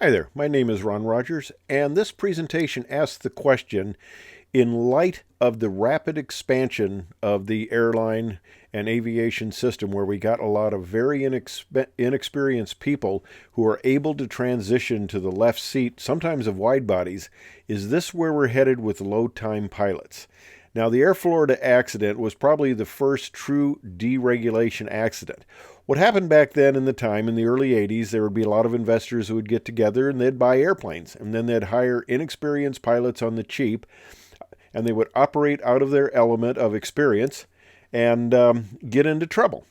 Hi there, my name is Ron Rogers, and this presentation asks the question, in light of the rapid expansion of the airline and aviation system where we got a lot of very inexperienced people who are able to transition to the left seat, sometimes of wide bodies, is this where we're headed with low-time pilots? Now, the Air Florida accident was probably the first true deregulation accident. What happened back then in the early 80s, there would be a lot of investors who would get together and they'd buy airplanes. And then they'd hire inexperienced pilots on the cheap, and they would operate out of their element of experience and get into trouble.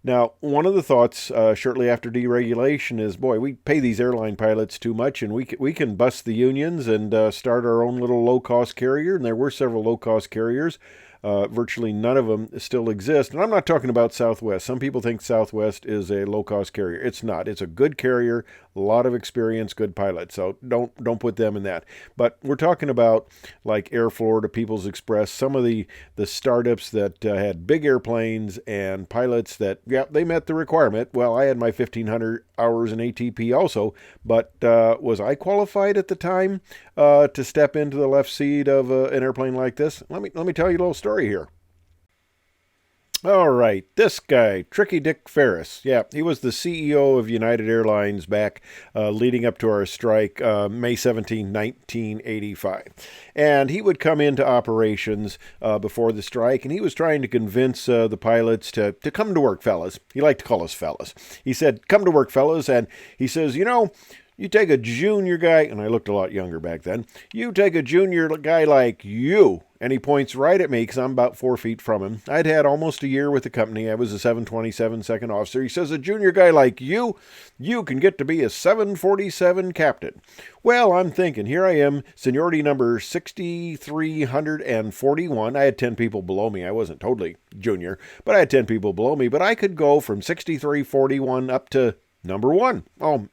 Now, one of the thoughts shortly after deregulation is, boy, we pay these airline pilots too much, and we can bust the unions and start our own little low-cost carrier. And there were several low-cost carriers. Virtually none of them still exist. And I'm not talking about Southwest. Some people think Southwest is a low-cost carrier. It's not. It's a good carrier, a lot of experience, good pilots. So don't put them in that. But we're talking about like Air Florida, People's Express, some of the startups that had big airplanes and pilots that, yeah, they met the requirement. Well, I had my 1,500 hours in ATP also, but was I qualified at the time to step into the left seat of an airplane like this? Let me tell you a little story here. All right, this guy, Tricky Dick Ferris. Yeah, he was the CEO of United Airlines back leading up to our strike, May 17, 1985. And he would come into operations before the strike, and he was trying to convince the pilots to come to work, fellas. He liked to call us fellas. He said, come to work, fellas. And he says, you take a junior guy, and I looked a lot younger back then, you take a junior guy like you, and he points right at me because I'm about 4 feet from him. I'd had almost a year with the company. I was a 727 second officer. He says, a junior guy like you can get to be a 747 captain. Well, I'm thinking, here I am, seniority number 6,341. I had 10 people below me. I wasn't totally junior, but I had 10 people below me. But I could go from 6,341 up to number one. Oh,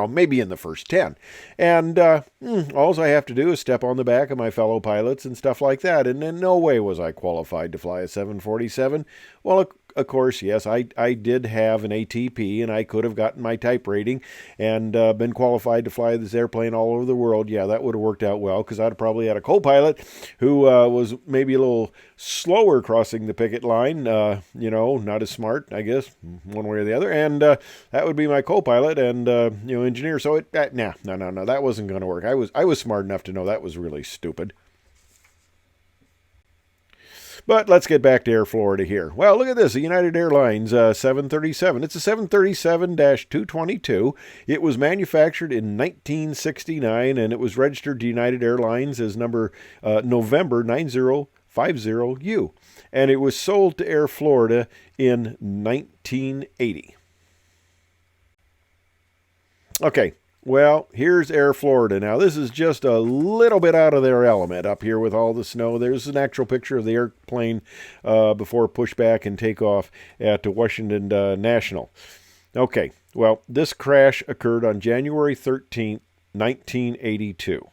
maybe in the first 10. And all I have to do is step on the back of my fellow pilots and stuff like that. And in no way was I qualified to fly a 747. Well, of course, yes, I did have an ATP, and I could have gotten my type rating and been qualified to fly this airplane all over the world. Yeah, that would have worked out well, because I'd have probably had a co-pilot who was maybe a little slower crossing the picket line, not as smart, I guess, one way or the other. And that would be my co-pilot and, engineer. So no, that wasn't going to work. I was smart enough to know that was really stupid. But let's get back to Air Florida here. Well, look at this, a United Airlines 737. It's a 737-222. It was manufactured in 1969, and it was registered to United Airlines as number November 9050U. And it was sold to Air Florida in 1980. Okay. Well, here's Air Florida. Now, this is just a little bit out of their element up here with all the snow. There's an actual picture of the airplane before pushback and takeoff at Washington National. Okay, well, this crash occurred on January 13th, 1982.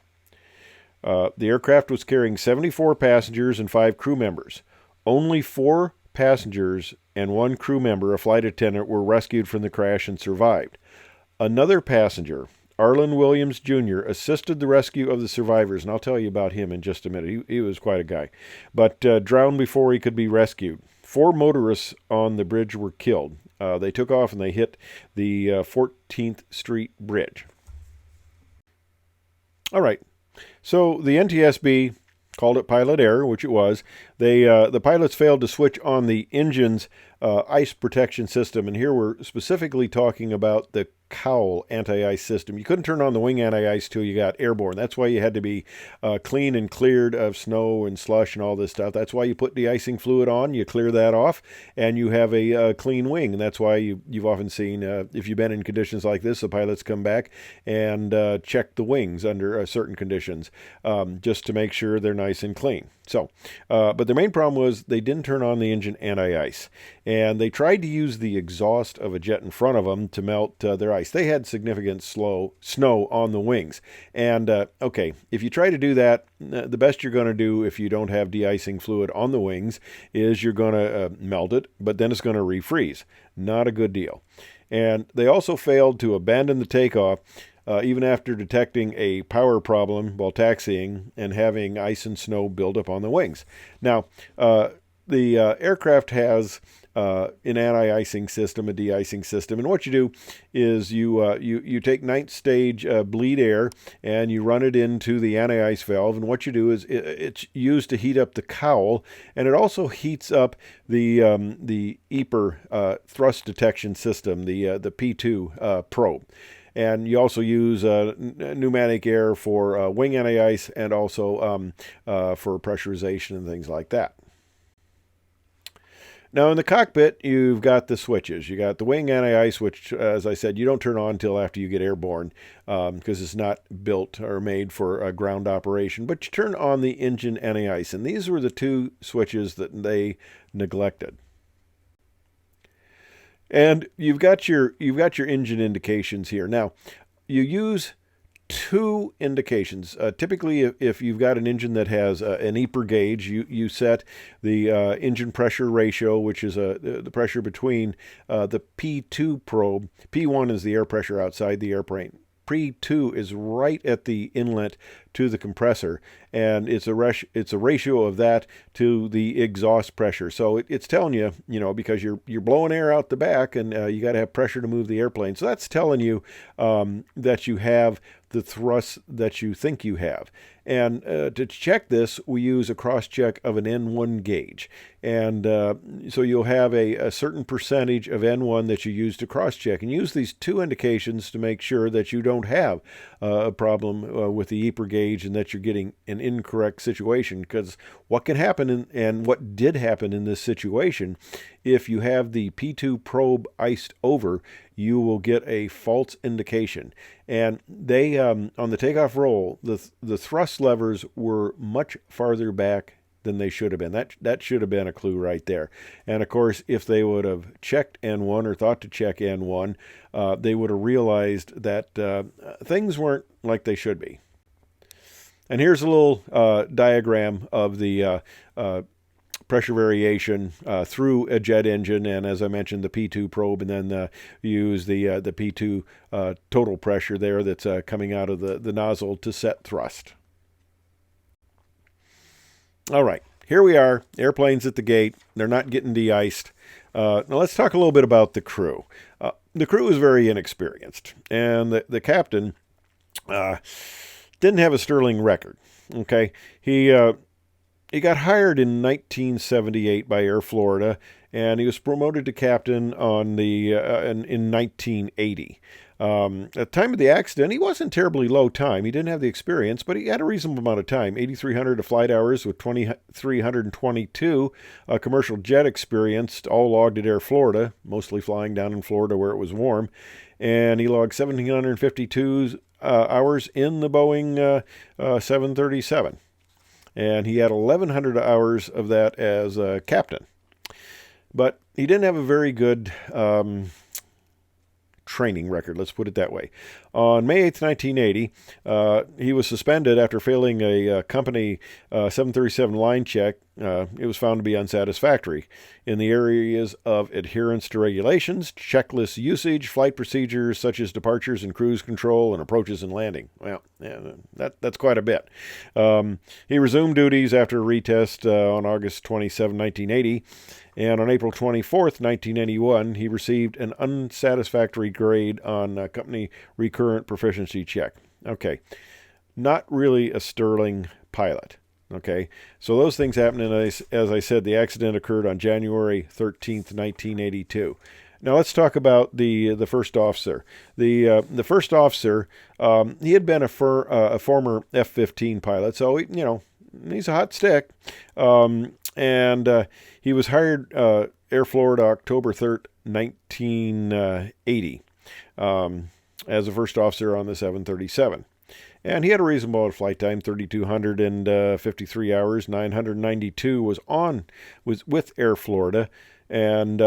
The aircraft was carrying 74 passengers and 5 crew members. Only 4 passengers and 1 crew member, a flight attendant, were rescued from the crash and survived. Another passenger, Arlen Williams Jr., assisted the rescue of the survivors, and I'll tell you about him in just a minute. He was quite a guy, but drowned before he could be rescued. 4 motorists on the bridge were killed. They took off and they hit the 14th Street Bridge. All right, so the NTSB called it pilot error, which it was. The pilots failed to switch on the engine's ice protection system, and here we're specifically talking about the cowl anti-ice system. You couldn't turn on the wing anti-ice till you got airborne. That's why you had to be clean and cleared of snow and slush and all this stuff. That's why you put de-icing fluid on, you clear that off, and you have a clean wing. And that's why you've often seen, if you've been in conditions like this, the pilots come back and check the wings under certain conditions just to make sure they're nice and clean. So, but their main problem was they didn't turn on the engine anti-ice. And they tried to use the exhaust of a jet in front of them to melt their ice. They had significant snow on the wings. And, okay, if you try to do that, the best you're going to do if you don't have de-icing fluid on the wings is you're going to melt it, but then it's going to refreeze. Not a good deal. And they also failed to abandon the takeoff even after detecting a power problem while taxiing and having ice and snow build up on the wings. Now, the aircraft has an anti-icing system, a de-icing system, and what you do is you take ninth stage bleed air and you run it into the anti-ice valve, and what you do is it's used to heat up the cowl, and it also heats up the EPR thrust detection system, the P2 probe. And you also use pneumatic air for wing anti-ice and also for pressurization and things like that. Now in the cockpit, you've got the switches. You got the wing anti-ice, which, as I said, you don't turn on until after you get airborne because it's not built or made for a ground operation. But you turn on the engine anti-ice, and these were the two switches that they neglected. And you've got your engine indications here. Now, you use two indications. Typically, if you've got an engine that has an EPR gauge, you set the engine pressure ratio, which is the pressure between the P2 probe. P1 is the air pressure outside the airplane. P2 is right at the inlet to the compressor, and it's a ratio of that to the exhaust pressure. So it's telling you, because you're blowing air out the back, and you got to have pressure to move the airplane. So that's telling you that you have the thrust that you think you have. And to check this, we use a cross-check of an N1 gauge. And so you'll have a certain percentage of N1 that you use to cross-check. And use these two indications to make sure that you don't have a problem with the EPR gauge and that you're getting an incorrect situation. Because what can happen, and what did happen in this situation, if you have the P2 probe iced over, you will get a false indication. And they, on the takeoff roll, the thrust levers were much farther back than they should have been. That should have been a clue right there. And of course, if they would have checked N1 or thought to check N1, they would have realized that things weren't like they should be. And here's a little diagram of the pressure variation through a jet engine, and as I mentioned, the P2 probe, and then use the P2 total pressure there that's coming out of the nozzle to set thrust. All right, here we are. Airplane's at the gate. They're not getting de-iced. Now let's talk a little bit about the crew. The crew is very inexperienced, and the captain didn't have a sterling record. Okay, he got hired in 1978 by Air Florida, and he was promoted to captain in 1980. At the time of the accident, he wasn't terribly low time. He didn't have the experience, but he had a reasonable amount of time, 8,300 flight hours with 2,322 commercial jet experience, all logged at Air Florida, mostly flying down in Florida where it was warm. And he logged 1,752 hours in the Boeing 737. And he had 1,100 hours of that as a captain. But he didn't have a very good training record, let's put it that way. On May 8th, 1980, he was suspended after failing a company 737 line check. It was found to be unsatisfactory in the areas of adherence to regulations, checklist usage, flight procedures such as departures and cruise control, and approaches and landing. Well, yeah, that's quite a bit. He resumed duties after a retest on August 27, 1980, and on April 24th, 1981, he received an unsatisfactory grade on company recurrent proficiency check. Okay, not really a sterling pilot. Okay, so those things happened, and as I said, the accident occurred on January 13th, 1982. Now let's talk about the first officer. The first officer, he had been a former F-15 pilot, so he's a hot stick, and he was hired Air Florida October 3rd, 1980, as a first officer on the 737. And he had a reasonable flight time, 3,253 hours. 992 was with Air Florida, and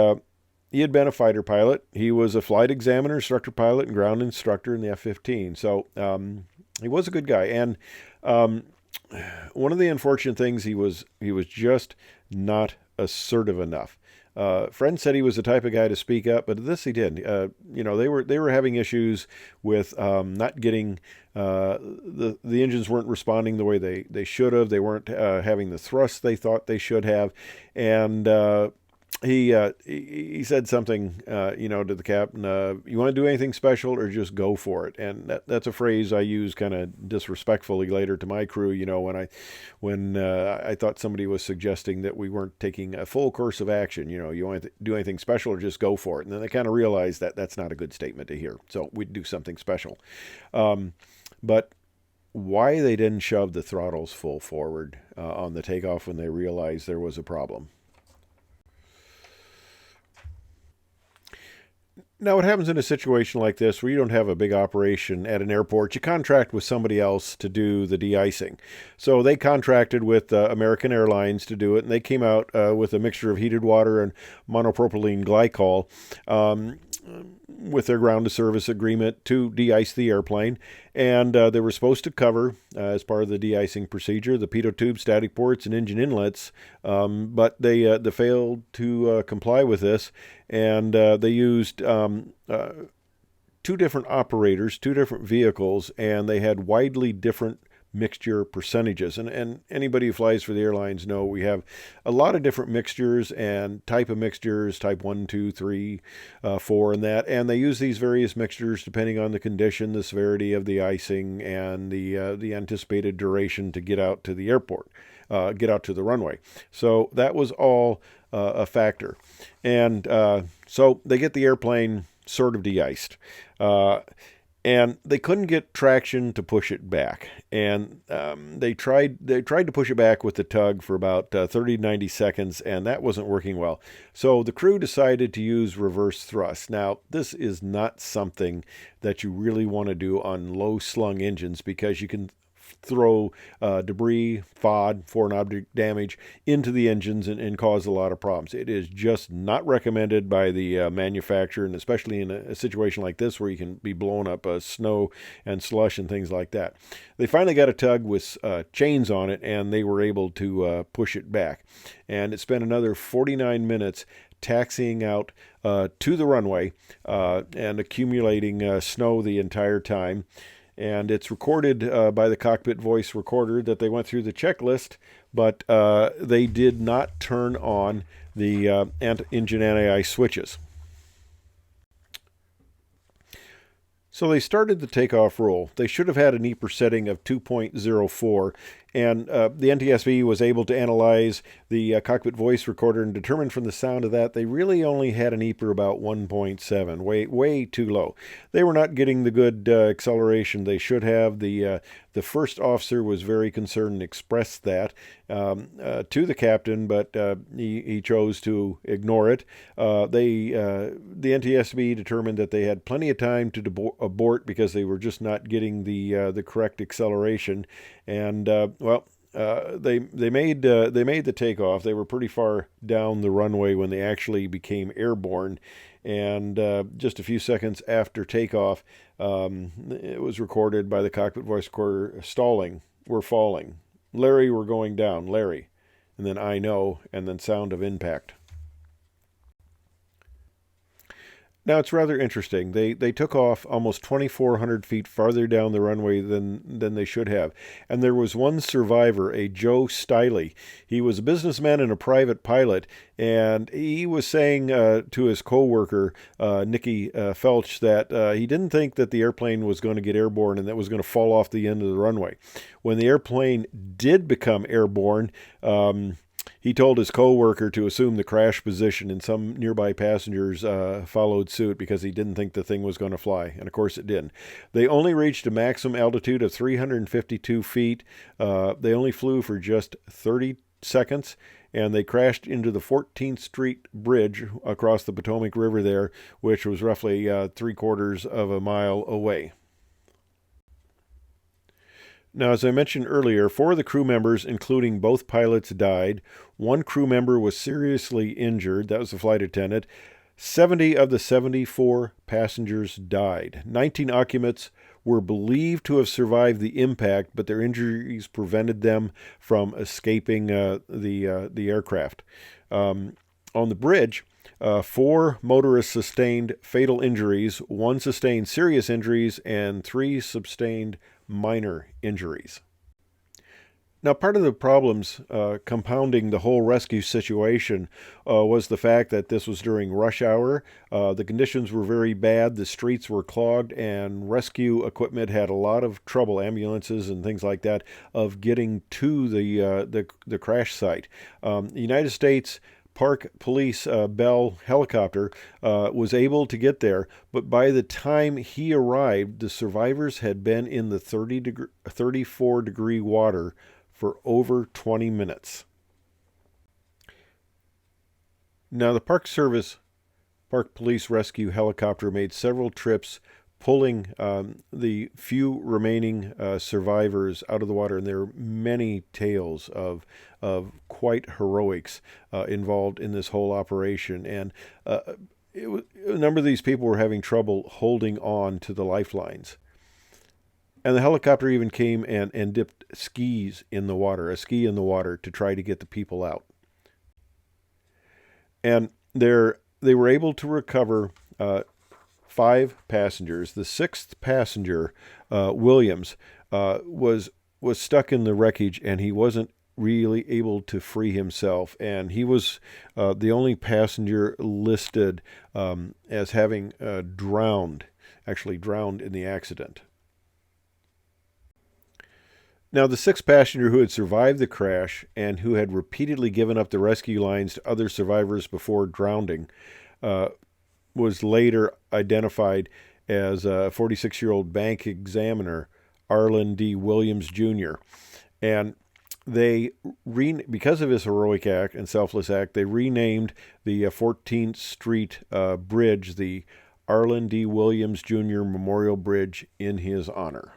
he had been a fighter pilot. He was a flight examiner, instructor pilot, and ground instructor in the F-15. So he was a good guy. And one of the unfortunate things, he was just not assertive enough. Friend said he was the type of guy to speak up, but this he did. They were having issues with not getting the engines weren't responding the way they should have. They weren't having the thrust they thought they should have, and he said something, to the captain. You want to do anything special, or just go for it? And that's a phrase I use kind of disrespectfully later to my crew. When I thought somebody was suggesting that we weren't taking a full course of action. You want to do anything special, or just go for it? And then they kind of realized that that's not a good statement to hear. So we'd do something special. But why they didn't shove the throttles full forward on the takeoff when they realized there was a problem? Now, what happens in a situation like this where you don't have a big operation at an airport? You contract with somebody else to do the de-icing. So they contracted with American Airlines to do it, and they came out with a mixture of heated water and monopropylene glycol with their ground-to-service agreement to de-ice the airplane. And they were supposed to cover, as part of the de-icing procedure, the pitot tube, static ports, and engine inlets, but they failed to comply with this, and they used two different operators, two different vehicles, and they had widely different mixture percentages. And anybody who flies for the airlines know we have a lot of different mixtures and type of mixtures, type 1, 2, 3, 4, and that. And they use these various mixtures depending on the condition, the severity of the icing, and the anticipated duration to get out to the airport, get out to the runway. So that was all a factor. And so they get the airplane sort of de-iced. And they couldn't get traction to push it back. And they tried to push it back with the tug for about 30 to 90 seconds, and that wasn't working well. So the crew decided to use reverse thrust. Now, this is not something that you really want to do on low-slung engines, because you can throw debris, FOD, foreign object damage, into the engines and cause a lot of problems. It is just not recommended by the manufacturer, and especially in a situation like this where you can be blowing up snow and slush and things like that. They finally got a tug with chains on it, and they were able to push it back. And it spent another 49 minutes taxiing out to the runway and accumulating snow the entire time. And it's recorded by the cockpit voice recorder that they went through the checklist, but they did not turn on the engine anti-ice switches. So they started the takeoff roll. They should have had an EPR setting of 2.04, and the NTSB was able to analyze the cockpit voice recorder and determine from the sound of that they really only had an EPR about 1.7, way too low. They were not getting the good acceleration they should have. The first officer was very concerned and expressed that to the captain, but he chose to ignore it. The NTSB determined that they had plenty of time to abort because they were just not getting the correct acceleration, and they made the takeoff. They were pretty far down the runway when they actually became airborne, and just a few seconds after takeoff, it was recorded by the cockpit voice recorder: stalling, we're falling, Larry, we're going down, Larry, and then I know, and then sound of impact. Now, it's rather interesting. They took off almost 2,400 feet farther down the runway than they should have. And there was one survivor, a Joe Stiley. He was a businessman and a private pilot, and he was saying to his co-worker, Nicky Felch, that he didn't think that the airplane was going to get airborne and that was going to fall off the end of the runway. When the airplane did become airborne, he told his co-worker to assume the crash position, and some nearby passengers followed suit because he didn't think the thing was going to fly. And, of course, it didn't. They only reached a maximum altitude of 352 feet. They only flew for just 30 seconds, and they crashed into the 14th Street Bridge across the Potomac River there, which was roughly 3/4 of a mile away. Now, as I mentioned earlier, 4 of the crew members, including both pilots, died. 1 crew member was seriously injured. That was the flight attendant. 70 of the 74 passengers died. 19 occupants were believed to have survived the impact, but their injuries prevented them from escaping the aircraft. On the bridge, 4 motorists sustained fatal injuries, 1 sustained serious injuries, and 3 sustained minor injuries. Now, part of the problems compounding the whole rescue situation was the fact that this was during rush hour. The conditions were very bad, the streets were clogged, and rescue equipment had a lot of trouble, ambulances and things like that, of getting to the crash site. The United States Park Police Bell helicopter was able to get there, but by the time he arrived, the survivors had been in the 34-degree water for over 20 minutes. Now, the Park Police Rescue helicopter made several trips pulling the few remaining survivors out of the water, and there are many tales of quite heroics involved in this whole operation. And a number of these people were having trouble holding on to the lifelines. And the helicopter even came and dipped a ski in the water to try to get the people out. And they were able to recover 5 passengers. The 6th passenger, Williams, was stuck in the wreckage, and he wasn't really able to free himself. And he was the only passenger listed as having drowned in the accident. Now, the 6th passenger who had survived the crash and who had repeatedly given up the rescue lines to other survivors before drowning was later identified as a 46-year-old bank examiner, Arlen D. Williams, Jr. And because of his heroic act and selfless act, they renamed the 14th Street Bridge the Arlen D. Williams, Jr. Memorial Bridge in his honor.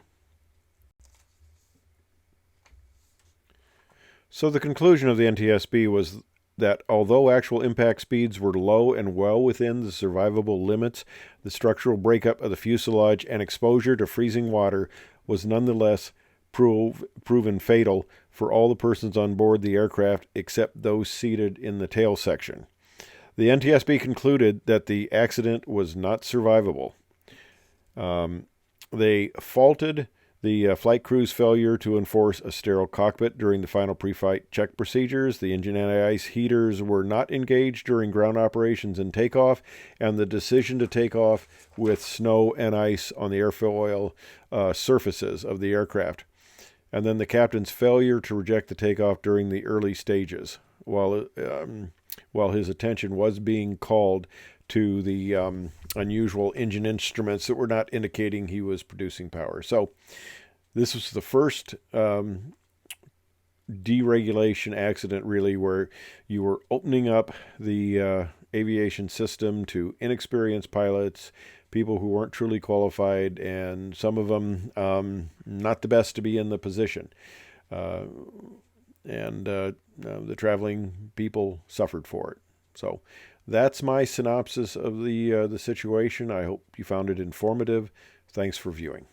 So the conclusion of the NTSB was that although actual impact speeds were low and well within the survivable limits, the structural breakup of the fuselage and exposure to freezing water was nonetheless proven fatal for all the persons on board the aircraft except those seated in the tail section. The NTSB concluded that the accident was not survivable. They faulted the flight crew's failure to enforce a sterile cockpit during the final pre-flight check procedures. The engine anti-ice heaters were not engaged during ground operations and takeoff, and the decision to take off with snow and ice on the airfoil surfaces of the aircraft. And then the captain's failure to reject the takeoff during the early stages, while his attention was being called to the unusual engine instruments that were not indicating he was producing power. So this was the first deregulation accident, really, where you were opening up the aviation system to inexperienced pilots, people who weren't truly qualified, and some of them not the best to be in the position. The traveling people suffered for it. So that's my synopsis of the situation. I hope you found it informative. Thanks for viewing.